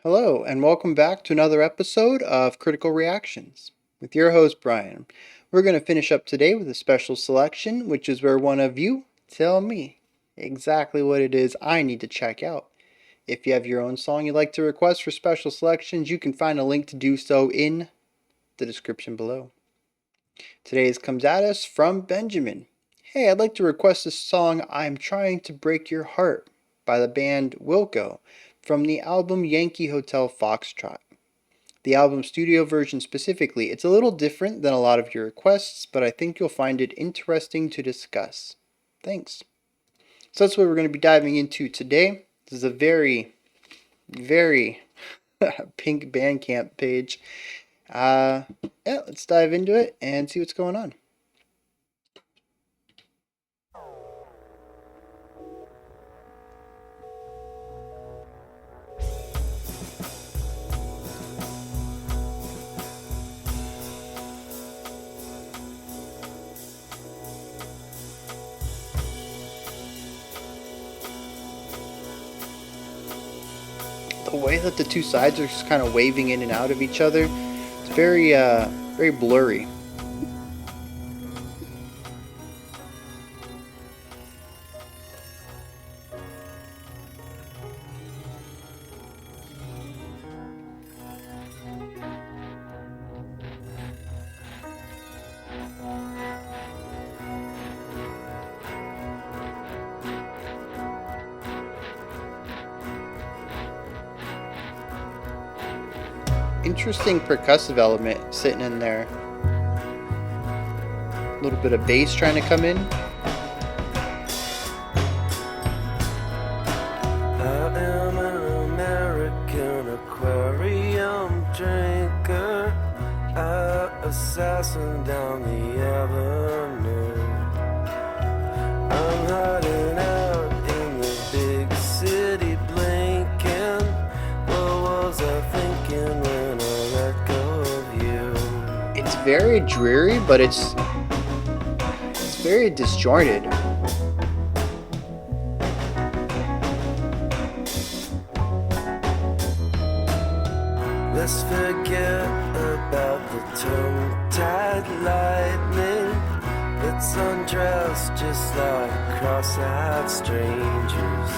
Hello, and welcome back to another episode of Critical Reactions with your host, Bryan. We're going to finish up today with a special selection, which is where one of you tell me exactly what it is I need to check out. If you have your own song you'd like to request for special selections, you can find a link to do so in the description below. Today's comes at us from Benjamin. Hey, I'd like to request the song I'm Trying to Break Your Heart by the band Wilco from the album Yankee Hotel Foxtrot. The album studio version specifically, it's a little different than a lot of your requests, but I think you'll find it interesting to discuss. Thanks. So that's what we're going to be diving into today. This is a very pink Bandcamp page. Let's dive into it and see what's going on. The way that the two sides are just kind of waving in and out of each other, it's very blurry. Interesting percussive element sitting in there. A little bit of bass trying to come in. I am an American aquarium drinker, an assassin down the avenue. I'm hiding out in the big city blinking. What was I thinking when I let go of you? It's very dreary, but it's very disjointed. Let's forget about the tongue-tied lightning. Let's undress just like cross-eyed strangers.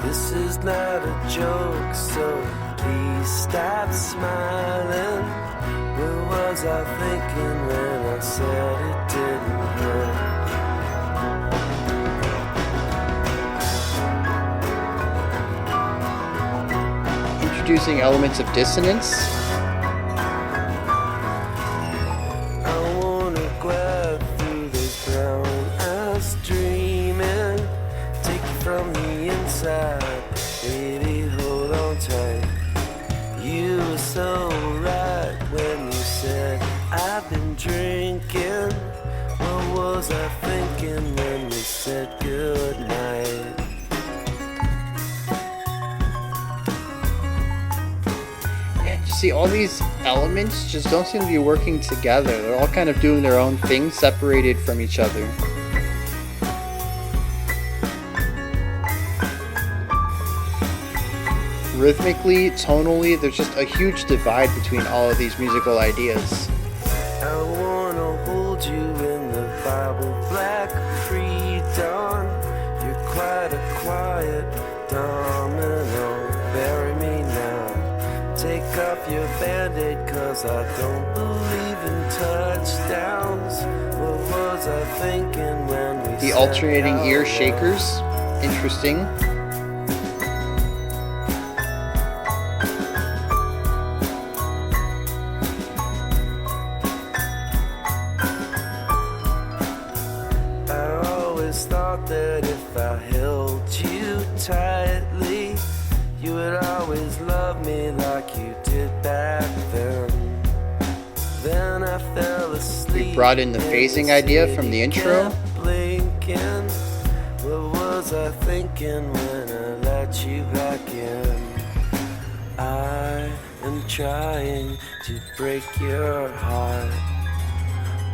This is not a joke, so please stop smiling. What was I thinking when I said it didn't hurt? Introducing elements of dissonance. I wanna grab through those brown eyes dreaming, take you from the inside, baby, hold on tight. You were so right when you said I've been drinking. What was I thinking when we said goodnight? See, all these elements just don't seem to be working together. They're all kind of doing their own thing, separated from each other. Rhythmically, tonally, there's just a huge divide between all of these musical ideas. I wanna hold you in the Bible black pre-dawn. You're quite a quiet domino. Bury me now. Take off your band-aid, cause I don't believe in touchdowns. What was I thinking when we The alternating ear shakers, interesting. I always thought that if I held you tightly, you would always love me like you did back then. Then I fell asleep. We brought in the phasing idea from the intro. Blinking. What was I thinking when I let you back in? I am trying to break your heart.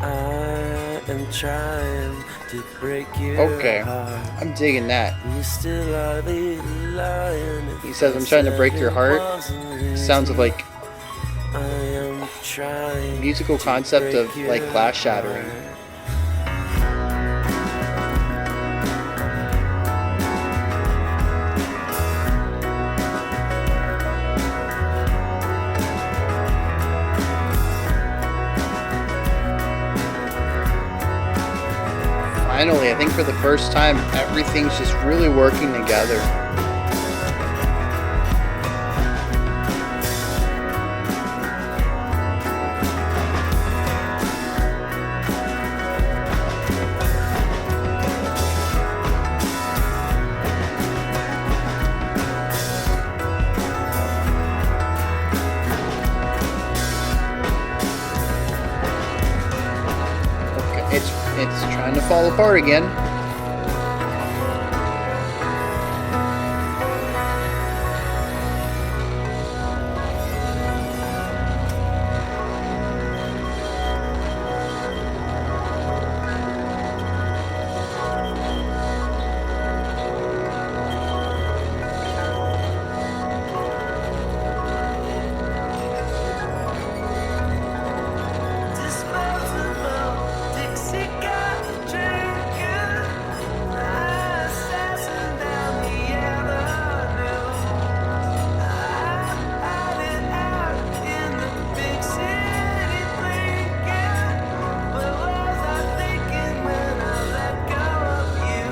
I am trying to break your Okay, heart. I'm digging that. You still are the He says, I'm trying to break your heart. Sounds of like I am trying musical to concept break of your like glass shattering. heart. Finally, I think for the first time, everything's just really working together. Okay, it's trying to fall apart again. Disposable Dixie cup drinking, assassin down the avenue. I'm hiding out in the big city blinking. What was I thinking when I let go of you?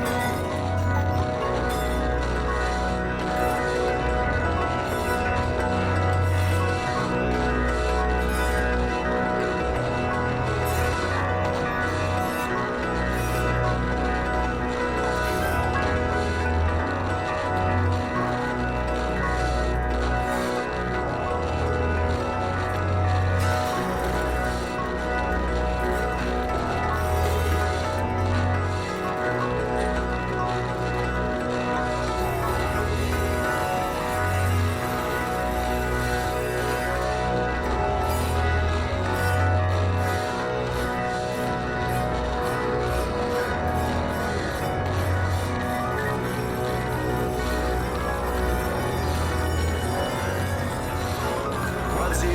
Was you?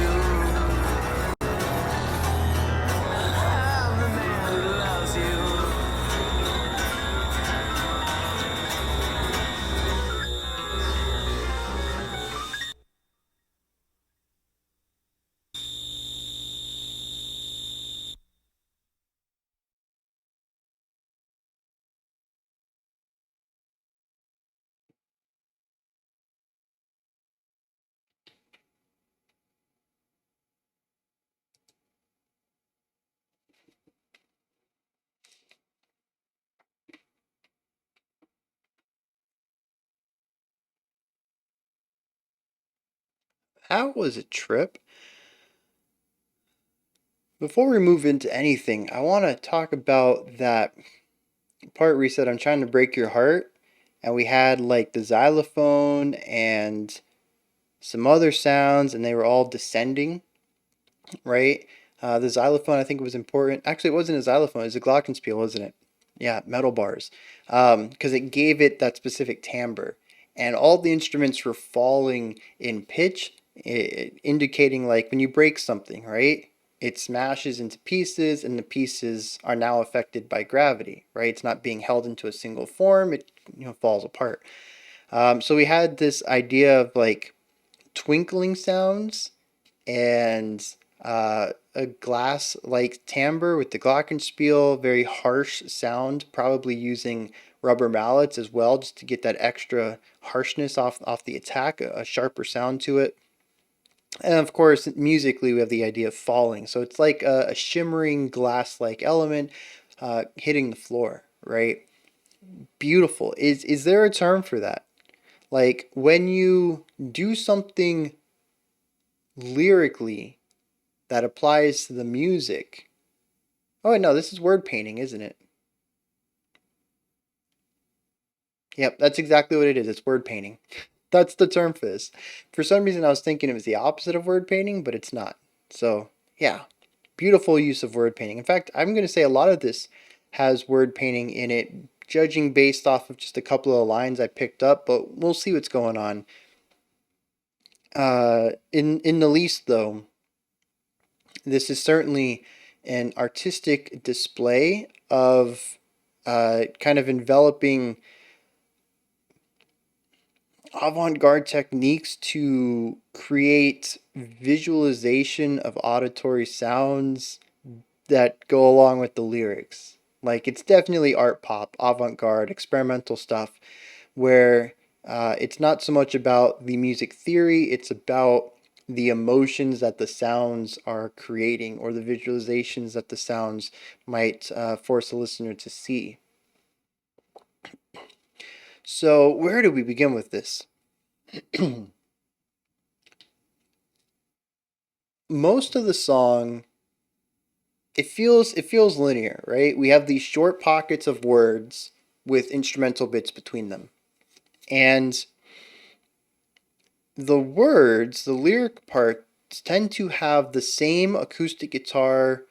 I'm the man who loves you. That was a trip. Before we move into anything, I want to talk about that part where you said, I'm trying to break your heart. And we had like the xylophone and some other sounds, and they were all descending, right? The xylophone, I think, was important. Actually, it wasn't a xylophone, it was a glockenspiel, wasn't it? Yeah, metal bars. Because it gave it that specific timbre. And all the instruments were falling in pitch, indicating like when you break something, right? It smashes into pieces, and the pieces are now affected by gravity, right? It's not being held into a single form, it falls apart. So we had this idea of like twinkling sounds and a glass like timbre with the glockenspiel, very harsh sound, probably using rubber mallets as well, just to get that extra harshness off the attack, a sharper sound to it. And of course, musically, we have the idea of falling. So it's like a shimmering glass like element hitting the floor, right? Beautiful. Is there a term for that? Like when you do something lyrically that applies to the music. Oh, wait, no, this is word painting, isn't it? Yep, that's exactly what it is. It's word painting. That's the term for this. For some reason, I was thinking it was the opposite of word painting, but it's not. So, yeah, beautiful use of word painting. In fact, I'm going to say a lot of this has word painting in it judging based off of just a couple of lines I picked up, but we'll see what's going on. In the least, though, this is certainly an artistic display of kind of enveloping avant-garde techniques to create visualization of auditory sounds that go along with the lyrics. Like, it's definitely art pop, avant-garde, experimental stuff, where it's not so much about the music theory, it's about the emotions that the sounds are creating, or the visualizations that the sounds might force a listener to see. So, where do we begin with this? Most of the song, it feels linear, right? We have these short pockets of words with instrumental bits between them. And the words, the lyric parts, tend to have the same acoustic guitar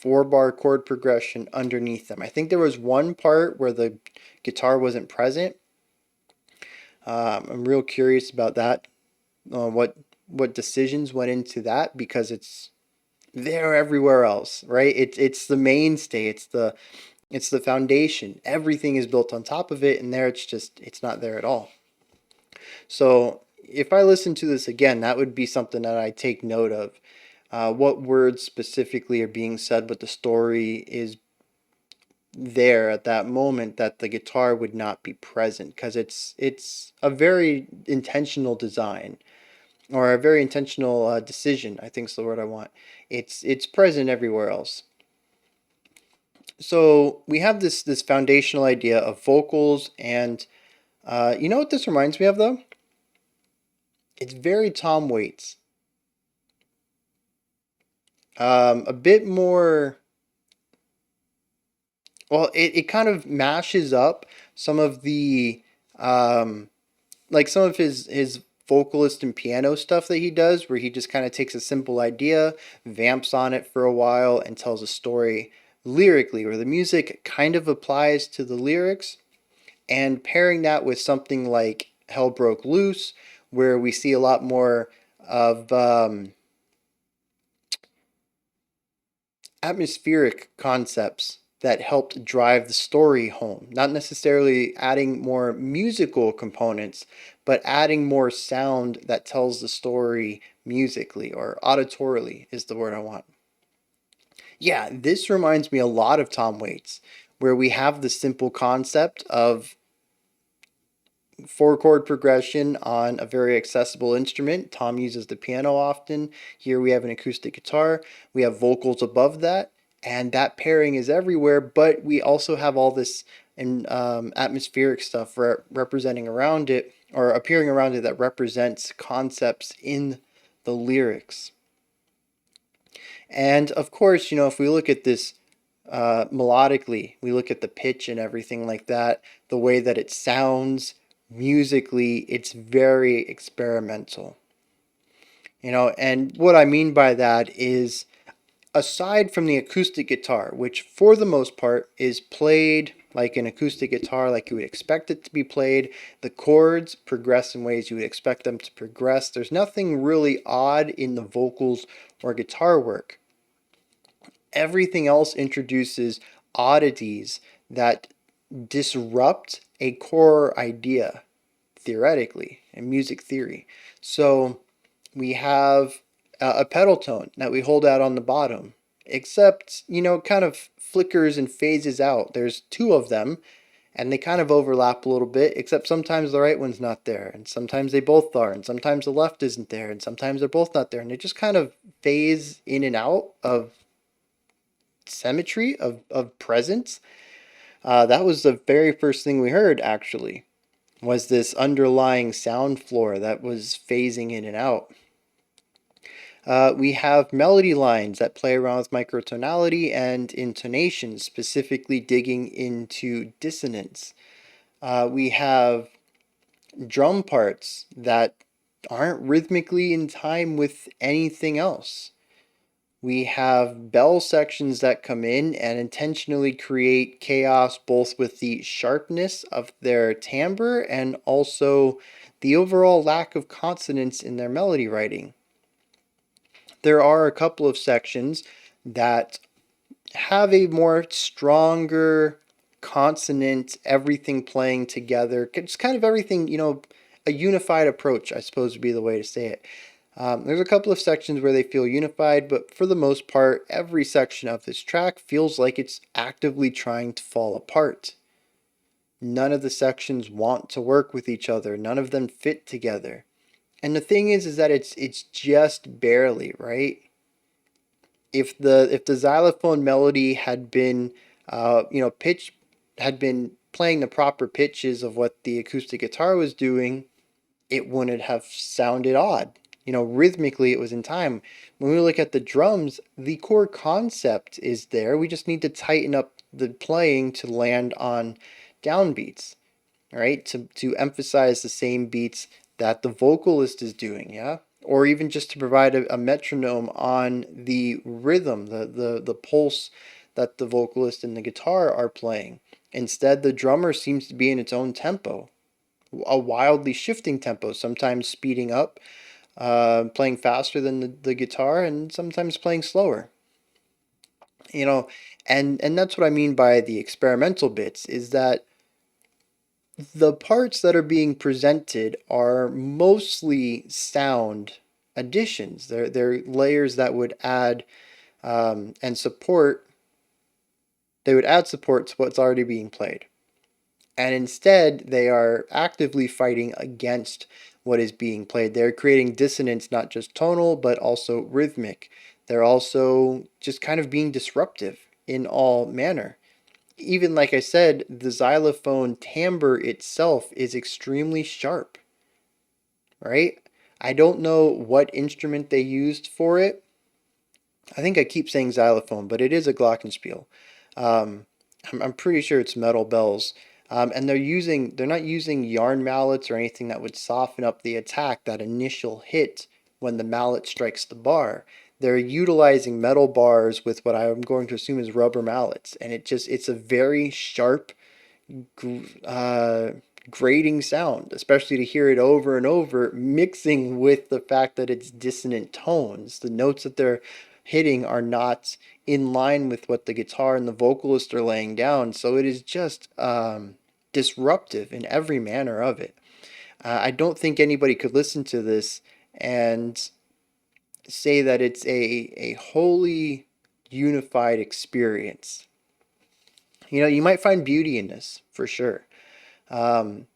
4-bar chord progression underneath them. I think there was one part where the guitar wasn't present. I'm real curious about that. What decisions went into that, because it's there everywhere else, right? It's the mainstay. It's the foundation. Everything is built on top of it, and there it's not there at all. So if I listen to this again, that would be something that I take note of. What words specifically are being said, but the story is there at that moment that the guitar would not be present, because it's a very intentional design, or a very intentional decision, I think is the word I want. It's present everywhere else. So we have this foundational idea of vocals, and you know what this reminds me of, though? It's very Tom Waits. A bit more. Well, it kind of mashes up some of the like some of his vocalist and piano stuff that he does, where he just kind of takes a simple idea, vamps on it for a while, and tells a story lyrically, where the music kind of applies to the lyrics, and pairing that with something like Hell Broke Loose, where we see a lot more of atmospheric concepts that helped drive the story home. Not necessarily adding more musical components, but adding more sound that tells the story musically, or auditorily is the word I want. Yeah, this reminds me a lot of Tom Waits, where we have the simple concept of 4-chord progression on a very accessible instrument. Tom uses the piano often. Here we have an acoustic guitar. We have vocals above that, and that pairing is everywhere. But we also have all this atmospheric stuff representing around it, or appearing around it, that represents concepts in the lyrics. And of course, if we look at this melodically, we look at the pitch and everything like that, the way that it sounds musically, it's very experimental. And what I mean by that is, aside from the acoustic guitar, which for the most part is played like an acoustic guitar, like you would expect it to be played, the chords progress in ways you would expect them to progress. There's nothing really odd in the vocals or guitar work. Everything else introduces oddities that disrupt a core idea, theoretically, in music theory. So we have a pedal tone that we hold out on the bottom, except, kind of flickers and phases out. There's two of them, and they kind of overlap a little bit, except sometimes the right one's not there, and sometimes they both are, and sometimes the left isn't there, and sometimes they're both not there, and they just kind of phase in and out of symmetry, of presence. That was the very first thing we heard, actually, was this underlying sound floor that was phasing in and out. We have melody lines that play around with microtonality and intonation, specifically digging into dissonance. We have drum parts that aren't rhythmically in time with anything else. We have bell sections that come in and intentionally create chaos both with the sharpness of their timbre and also the overall lack of consonance in their melody writing. There are a couple of sections that have a more stronger consonant, everything playing together. It's kind of everything, a unified approach, I suppose would be the way to say it. There's a couple of sections where they feel unified, but for the most part, every section of this track feels like it's actively trying to fall apart. None of the sections want to work with each other. None of them fit together. And the thing is that it's just barely, right? If the xylophone melody had been pitch had been playing the proper pitches of what the acoustic guitar was doing, it wouldn't have sounded odd. Rhythmically it was in time. When we look at the drums, the core concept is there. We just need to tighten up the playing to land on downbeats, right? To emphasize the same beats that the vocalist is doing, yeah? Or even just to provide a metronome on the rhythm, the pulse that the vocalist and the guitar are playing. Instead, the drummer seems to be in its own tempo, a wildly shifting tempo, sometimes speeding up, playing faster than the guitar, and sometimes playing slower. You know, and that's what I mean by the experimental bits, is that the parts that are being presented are mostly sound additions. They're layers that would add and support. They would add support to what's already being played. And instead, they are actively fighting against what is being played. They're creating dissonance, not just tonal, but also rhythmic. They're also just kind of being disruptive in all manner. Even like I said, the xylophone timbre itself is extremely sharp, right? I don't know what instrument they used for it. I think I keep saying xylophone, but it is a glockenspiel. Um, I'm pretty sure it's metal bells. And they're not using yarn mallets or anything that would soften up the attack, that initial hit when the mallet strikes the bar. They're utilizing metal bars with what I'm going to assume is rubber mallets, and it's a very sharp, uh, grating sound, especially to hear it over and over, mixing with the fact that it's dissonant tones. The notes that they're hitting are not in line with what the guitar and the vocalist are laying down, so it is just disruptive in every manner of it. I don't think anybody could listen to this and say that it's a wholly unified experience. You might find beauty in this for sure. Um,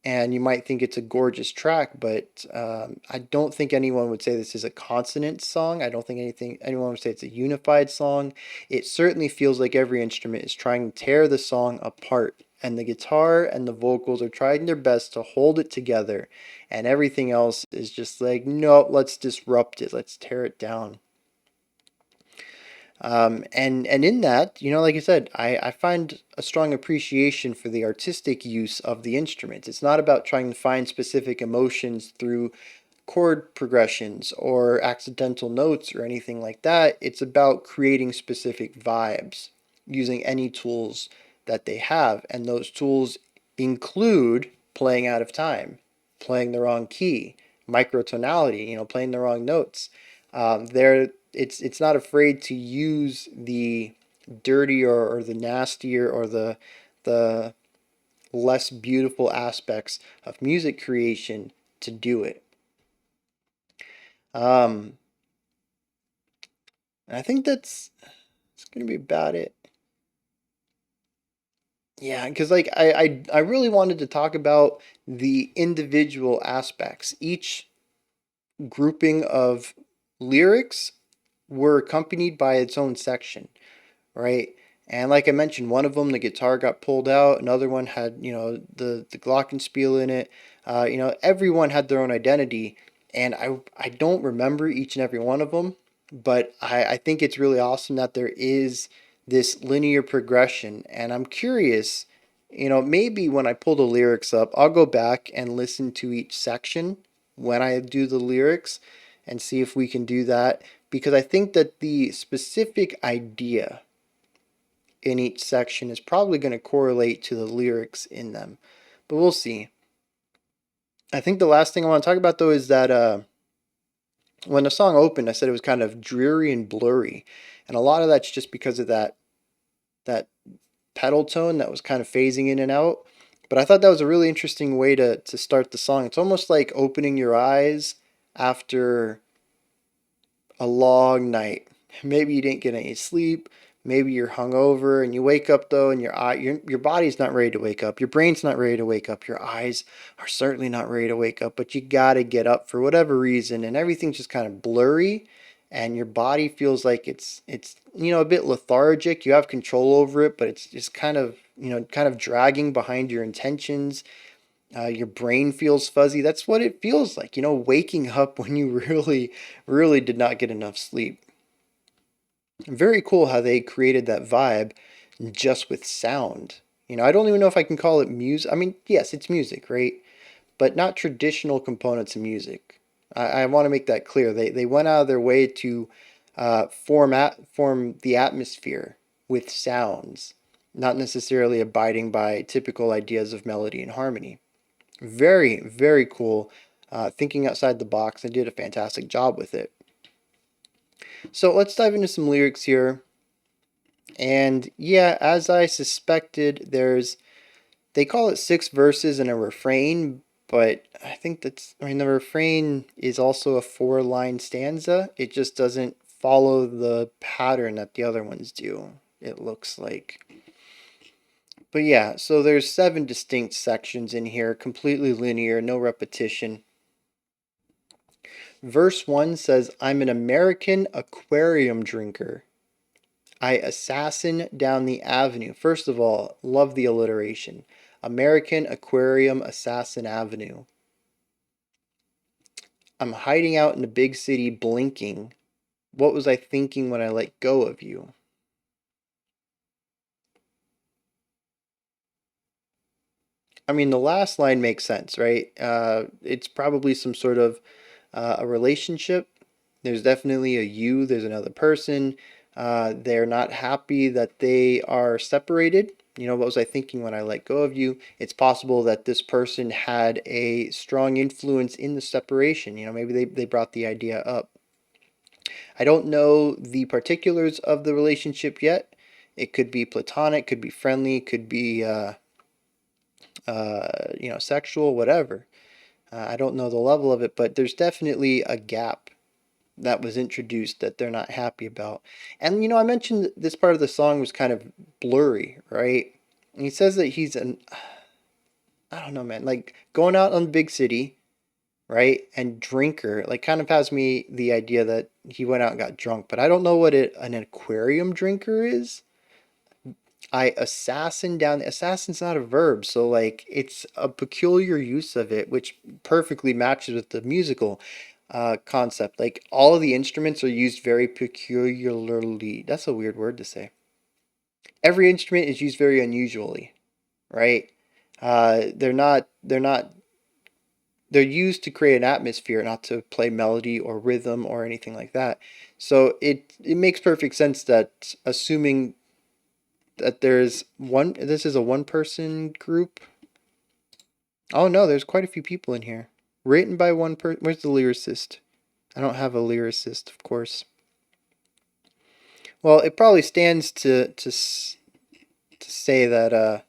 and you might think it's a gorgeous track, but I don't think anyone would say this is a consonant song. I don't think anyone would say it's a unified song. It certainly feels like every instrument is trying to tear the song apart, and the guitar and the vocals are trying their best to hold it together, and everything else is just like, no, let's disrupt it, let's tear it down. And in that, like I said, I find a strong appreciation for the artistic use of the instrument. It's not about trying to find specific emotions through chord progressions or accidental notes or anything like that. It's about creating specific vibes using any tools that they have. And those tools include playing out of time, playing the wrong key, microtonality, playing the wrong notes. It's not afraid to use the dirtier or the nastier or the less beautiful aspects of music creation to do it. Um, and I think it's gonna be about it. Yeah, because like I really wanted to talk about the individual aspects. Each grouping of lyrics were accompanied by its own section, right? And like I mentioned, one of them, the guitar got pulled out. Another one had, the glockenspiel in it. Everyone had their own identity, and I don't remember each and every one of them, but I think it's really awesome that there is this linear progression. And I'm curious, maybe when I pull the lyrics up, I'll go back and listen to each section when I do the lyrics and see if we can do that because I think that the specific idea in each section is probably going to correlate to the lyrics in them. But we'll see. I think the last thing I want to talk about though is that when the song opened, I said it was kind of dreary and blurry, and a lot of that's just because of that pedal tone that was kind of phasing in and out. But I thought that was a really interesting way to start the song. It's almost like opening your eyes after a long night. Maybe you didn't get any sleep. Maybe you're hungover and you wake up though, and your body's not ready to wake up. Your brain's not ready to wake up. Your eyes are certainly not ready to wake up. But you gotta get up for whatever reason, and everything's just kind of blurry, and your body feels like it's a bit lethargic. You have control over it, but it's just kind of kind of dragging behind your intentions. Your brain feels fuzzy. That's what it feels like, waking up when you really, really did not get enough sleep. Very cool how they created that vibe just with sound. I don't even know if I can call it music. I mean, yes, it's music, right? But not traditional components of music. I want to make that clear. They went out of their way to form the atmosphere with sounds, not necessarily abiding by typical ideas of melody and harmony. Very, very cool. Thinking outside the box. They did a fantastic job with it. So let's dive into some lyrics here. And yeah, as I suspected, they call it 6 verses and a refrain, but the refrain is also a 4-line stanza. It just doesn't follow the pattern that the other ones do, it looks like. But yeah, so there's 7 distinct sections in here, completely linear, no repetition. Verse 1 says, I'm an American aquarium drinker. I assassin down the avenue. First of all, love the alliteration. American Aquarium Assassin Avenue. I'm hiding out in a big city blinking. What was I thinking when I let go of you? I mean, the last line makes sense, right? It's probably some sort of a relationship. There's definitely a you, there's another person. They're not happy that they are separated. What was I thinking when I let go of you? It's possible that this person had a strong influence in the separation. Maybe they brought the idea up. I don't know the particulars of the relationship yet. It could be platonic, could be friendly, could be sexual, whatever. I don't know the level of it, but there's definitely a gap that was introduced that they're not happy about. And I mentioned that this part of the song was kind of blurry, right? And he says that he's I don't know, man, like going out on the big city, right? And drinker, like kind of has me the idea that he went out and got drunk, but I don't know what an aquarium drinker is. I assassin down. Assassin's not a verb, so like it's a peculiar use of it, which perfectly matches with the musical concept. Like all of the instruments are used very peculiarly. That's a weird word to say. Every instrument is used very unusually, right? They're not. They're used to create an atmosphere, not to play melody or rhythm or anything like that. So it makes perfect sense that assuming that this is a one person group. Oh no, there's quite a few people in here. Written by one person. Where's the lyricist? I don't have a lyricist, of course. Well, it probably stands to say that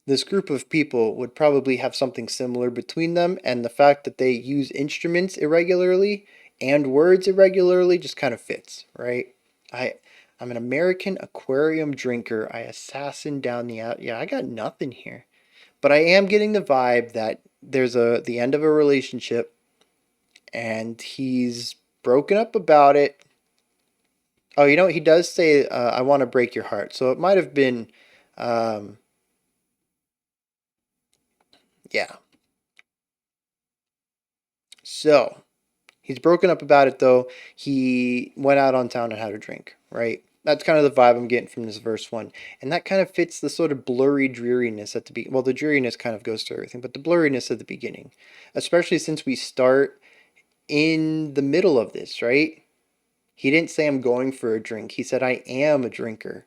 this group of people would probably have something similar between them, and the fact that they use instruments irregularly and words irregularly just kind of fits, right? I I'm an American aquarium drinker. I assassin down the out. Yeah, I got nothing here. But I am getting the vibe that there's the end of a relationship and he's broken up about it. Oh, he does say I want to break your heart. So it might have been um yeah. So, he's broken up about it though. He went out on town and had a drink, right? That's kind of the vibe I'm getting from this verse 1. And that kind of fits the sort of blurry dreariness at the beginning. Well, the dreariness kind of goes to everything, but the blurriness at the beginning. Especially since we start in the middle of this, right? He didn't say I'm going for a drink. He said I am a drinker.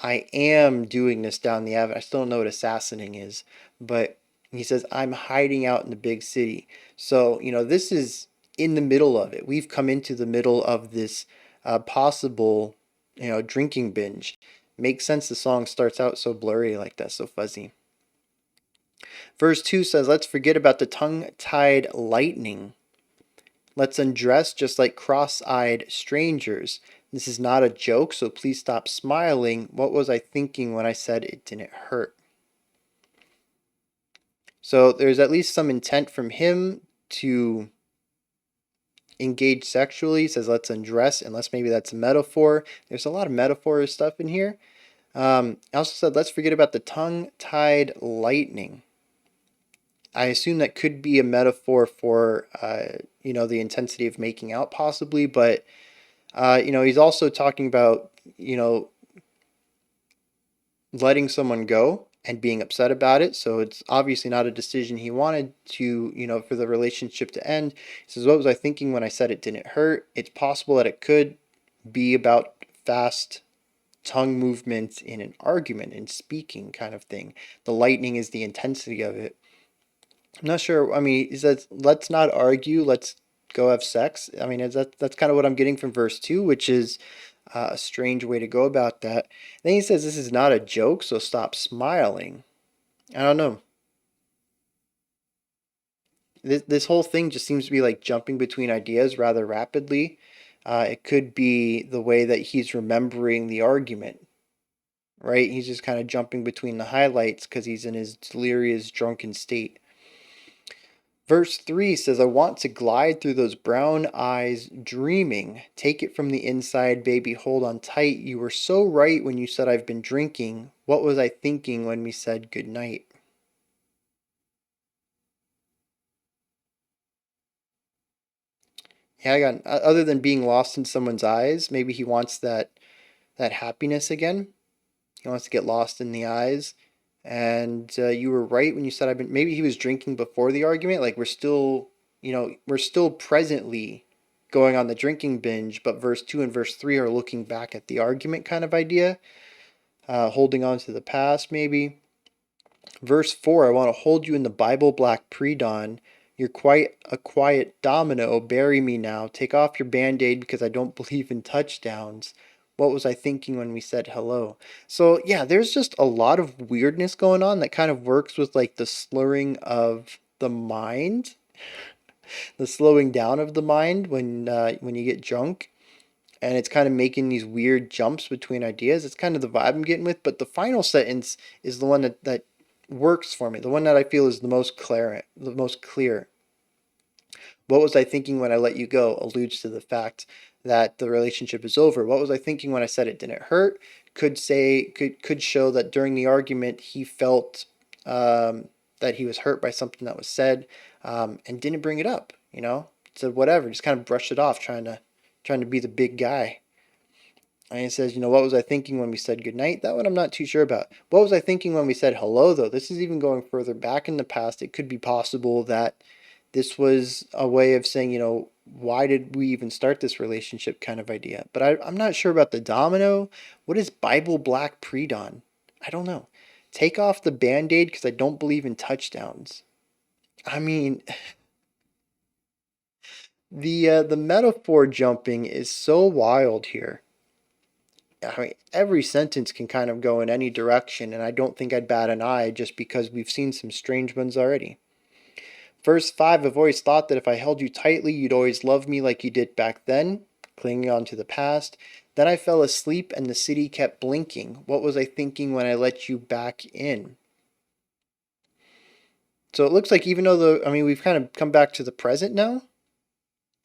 I am doing this down the avenue. I still don't know what assassinating is, but he says I'm hiding out in the big city. So, this is in the middle of it. We've come into the middle of this possible, drinking binge. Makes sense the song starts out so blurry like that, so fuzzy. Verse 2 says, let's forget about the tongue-tied lightning. Let's undress just like cross-eyed strangers. This is not a joke, so please stop smiling. What was I thinking when I said it didn't hurt? So there's at least some intent from him to engage sexually. He says, let's undress, unless maybe that's a metaphor. There's a lot of metaphor stuff in here. I also said, let's forget about the tongue-tied lightning. I assume that could be a metaphor for, the intensity of making out possibly, but, he's also talking about, letting someone go and being upset about it. So it's obviously not a decision he wanted to, for the relationship to end. He says, what was I thinking when I said it didn't hurt? It's possible that it could be about fast tongue movements in an argument and speaking kind of thing. The lightning is the intensity of it. I'm not sure. I mean, he says, let's not argue, let's go have sex. I mean, that's kind of what I'm getting from verse 2, which is a strange way to go about that. Then he says, this is not a joke, so stop smiling. I don't know. This whole thing just seems to be like jumping between ideas rather rapidly. It could be the way that he's remembering the argument, right? He's just kind of jumping between the highlights because he's in his delirious, drunken state. Verse 3 says, I want to glide through those brown eyes dreaming. Take it from the inside, baby, hold on tight. You were so right when you said I've been drinking. What was I thinking when we said goodnight? Yeah, I got, other than being lost in someone's eyes, maybe he wants that happiness again. He wants to get lost in the eyes. And you were right when you said I've been. Maybe he was drinking before the argument. Like we're still presently going on the drinking binge, but verse 2 and verse 3 are looking back at the argument kind of idea, holding on to the past maybe. Verse 4, I want to hold you in the Bible black pre-dawn. You're quite a quiet domino. Bury me now. Take off your band-aid because I don't believe in touchdowns. What was I thinking when we said hello? So yeah, there's just a lot of weirdness going on that kind of works with like the slurring of the mind, the slowing down of the mind when you get drunk, and it's kind of making these weird jumps between ideas. It's kind of the vibe I'm getting with. But the final sentence is the one that works for me. The one that I feel is the most clear. The most clear. What was I thinking when I let you go? Alludes to the fact that the relationship is over. What was I thinking when I said it didn't hurt? Could show that during the argument he felt that he was hurt by something that was said, and didn't bring it up. Said whatever, just kind of brushed it off, trying to be the big guy. And he says, what was I thinking when we said goodnight? That one I'm not too sure about. What was I thinking when we said hello, though? This is even going further back in the past. It could be possible that this was a way of saying, why did we even start this relationship kind of idea. But I'm not sure about the domino. What is Bible black pre-dawn? I don't know. Take off the band-aid because I don't believe in touchdowns. I mean, the metaphor jumping is so wild here. I mean, every sentence can kind of go in any direction, and I don't think I'd bat an eye just because we've seen some strange ones already. Verse 5, I've always thought that if I held you tightly, you'd always love me like you did back then, clinging on to the past. Then I fell asleep and the city kept blinking. What was I thinking when I let you back in? So it looks like even though we've kind of come back to the present now,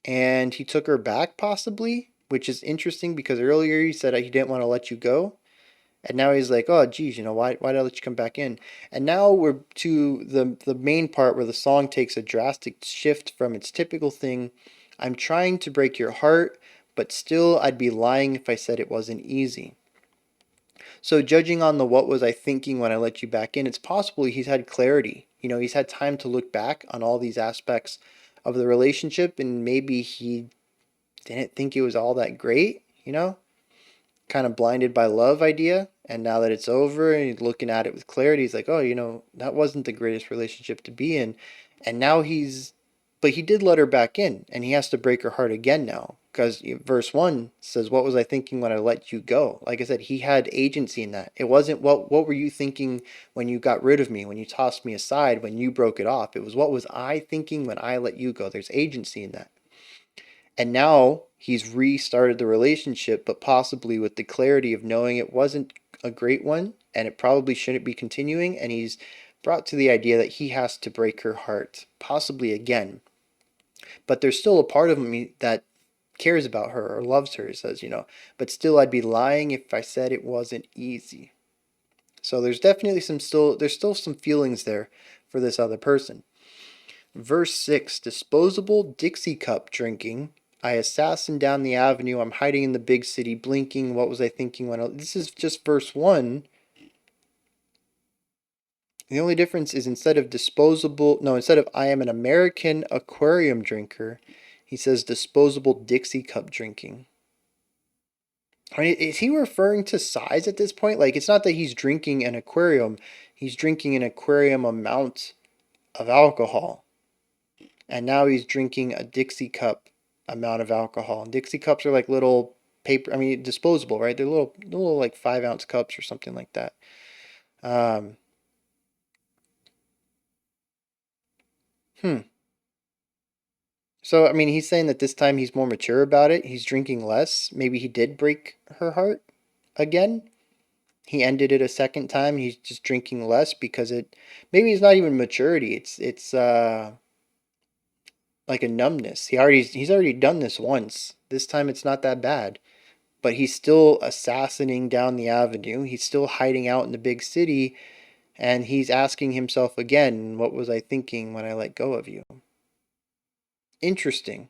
and he took her back possibly, which is interesting because earlier he said he didn't want to let you go. And now he's like, oh, geez, why did I let you come back in? And now we're to the main part where the song takes a drastic shift from its typical thing. I'm trying to break your heart, but still I'd be lying if I said it wasn't easy. So judging on the what was I thinking when I let you back in, it's possible he's had clarity. He's had time to look back on all these aspects of the relationship, and maybe he didn't think it was all that great, kind of blinded by love idea. And now that it's over and he's looking at it with clarity, he's like, oh, that wasn't the greatest relationship to be in. And now but he did let her back in, and he has to break her heart again now. Because verse 1 says, what was I thinking when I let you go? Like I said, he had agency in that. It wasn't, what were you thinking when you got rid of me, when you tossed me aside, when you broke it off? It was, what was I thinking when I let you go? There's agency in that. And now he's restarted the relationship, but possibly with the clarity of knowing it wasn't a great one and it probably shouldn't be continuing. And he's brought to the idea that he has to break her heart, possibly again. But there's still a part of him that cares about her or loves her, he says, but still I'd be lying if I said it wasn't easy. So there's definitely there's still some feelings there for this other person. Verse 6, disposable Dixie cup drinking. I assassin down the avenue. I'm hiding in the big city, blinking. What was I thinking when This is just verse 1. The only difference is instead of I am an American aquarium drinker, he says disposable Dixie cup drinking. I mean, is he referring to size at this point? Like, it's not that he's drinking an aquarium, he's drinking an aquarium amount of alcohol. And now he's drinking a Dixie cup amount of alcohol. And Dixie cups are like little paper, disposable, right? They're little like 5-ounce cups or something like that. Um, hmm. So, he's saying that this time he's more mature about it. He's drinking less. Maybe he did break her heart again. He ended it a second time. He's just drinking less because maybe it's not even maturity. It's like a numbness. He's already done this once. This time it's not that bad. But he's still assassinating down the avenue. He's still hiding out in the big city, and he's asking himself again, what was I thinking when I let go of you? Interesting.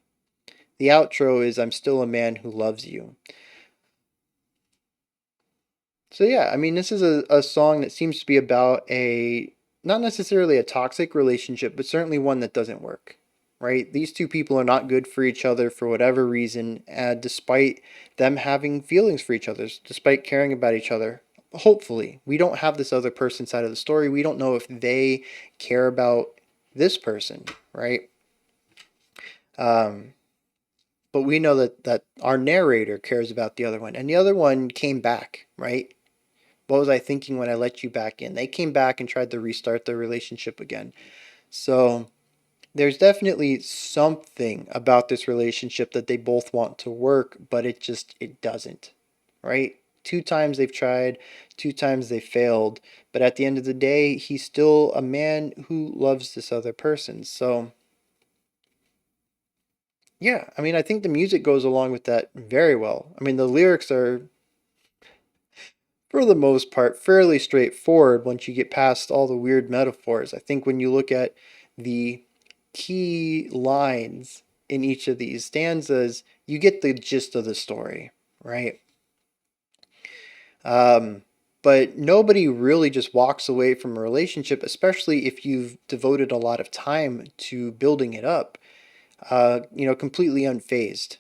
The outro is, I'm still a man who loves you. So yeah, this is a song that seems to be about not necessarily a toxic relationship, but certainly one that doesn't work, right? These two people are not good for each other for whatever reason, despite them having feelings for each other, despite caring about each other. Hopefully, we don't have this other person's side of the story. We don't know if they care about this person, right? But we know that our narrator cares about the other one, and the other one came back, right? What was I thinking when I let you back in? They came back and tried to restart their relationship again. So there's definitely something about this relationship that they both want to work, but it doesn't, right? 2 times they've tried, 2 times they failed, but at the end of the day, he's still a man who loves this other person. So yeah, I think the music goes along with that very well. The lyrics are, for the most part, fairly straightforward once you get past all the weird metaphors. I think when you look at the key lines in each of these stanzas, you get the gist of the story, right? But nobody really just walks away from a relationship, especially if you've devoted a lot of time to building it up, completely unfazed.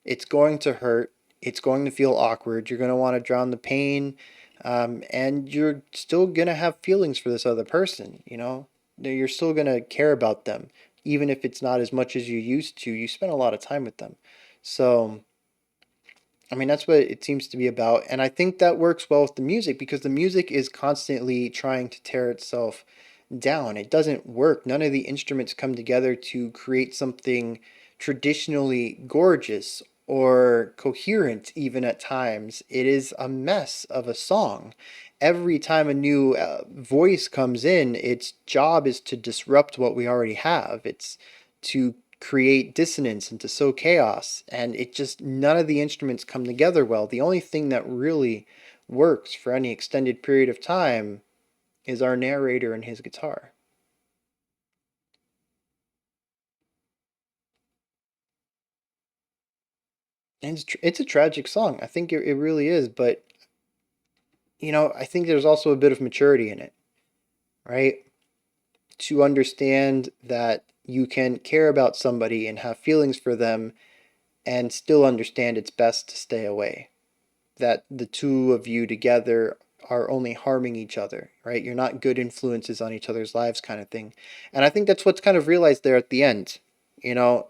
It's going to hurt. It's going to feel awkward. You're going to want to drown the pain. And you're still going to have feelings for this other person, You're still going to care about them. Even if it's not as much as you used to, you spend a lot of time with them. So, that's what it seems to be about. And I think that works well with the music because the music is constantly trying to tear itself down. It doesn't work. None of the instruments come together to create something traditionally gorgeous or coherent, even at times. It is a mess of a song. Every time a new voice comes in, its job is to disrupt what we already have. It's to create dissonance and to sow chaos. And none of the instruments come together well. The only thing that really works for any extended period of time is our narrator and his guitar. And it's a tragic song. I think it really is. But, I think there's also a bit of maturity in it, right? To understand that you can care about somebody and have feelings for them and still understand it's best to stay away. That the two of you together are only harming each other, right? You're not good influences on each other's lives, kind of thing. And I think that's what's kind of realized there at the end.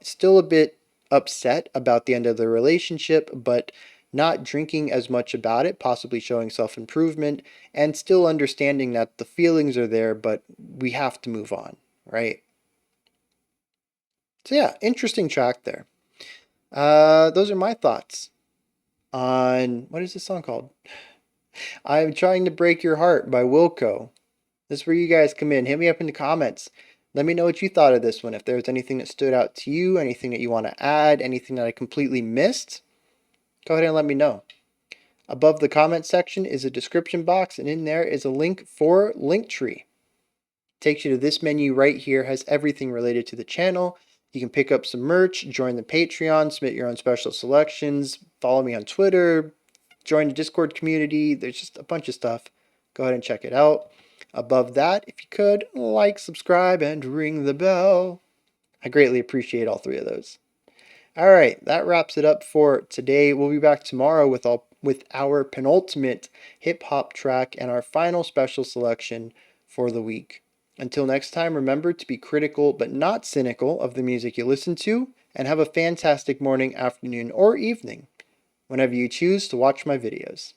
Still a bit upset about the end of the relationship, but not drinking as much about it, possibly showing self improvement, and still understanding that the feelings are there, but we have to move on, right? So, yeah, interesting track there. Those are my thoughts on what is this song called? I'm Trying to Break Your Heart by Wilco. This is where you guys come in. Hit me up in the comments. Let me know what you thought of this one. If there's anything that stood out to you, anything that you want to add, anything that I completely missed, go ahead and let me know. Above the comment section is a description box, and in there is a link for Linktree. Takes you to this menu right here, has everything related to the channel. You can pick up some merch, join the Patreon, submit your own special selections, follow me on Twitter, join the Discord community. There's just a bunch of stuff. Go ahead and check it out. Above that, if you could, like, subscribe, and ring the bell. I greatly appreciate all three of those. All right, that wraps it up for today. We'll be back tomorrow with our penultimate hip hop track and our final special selection for the week. Until next time, remember to be critical but not cynical of the music you listen to, and have a fantastic morning, afternoon, or evening whenever you choose to watch my videos.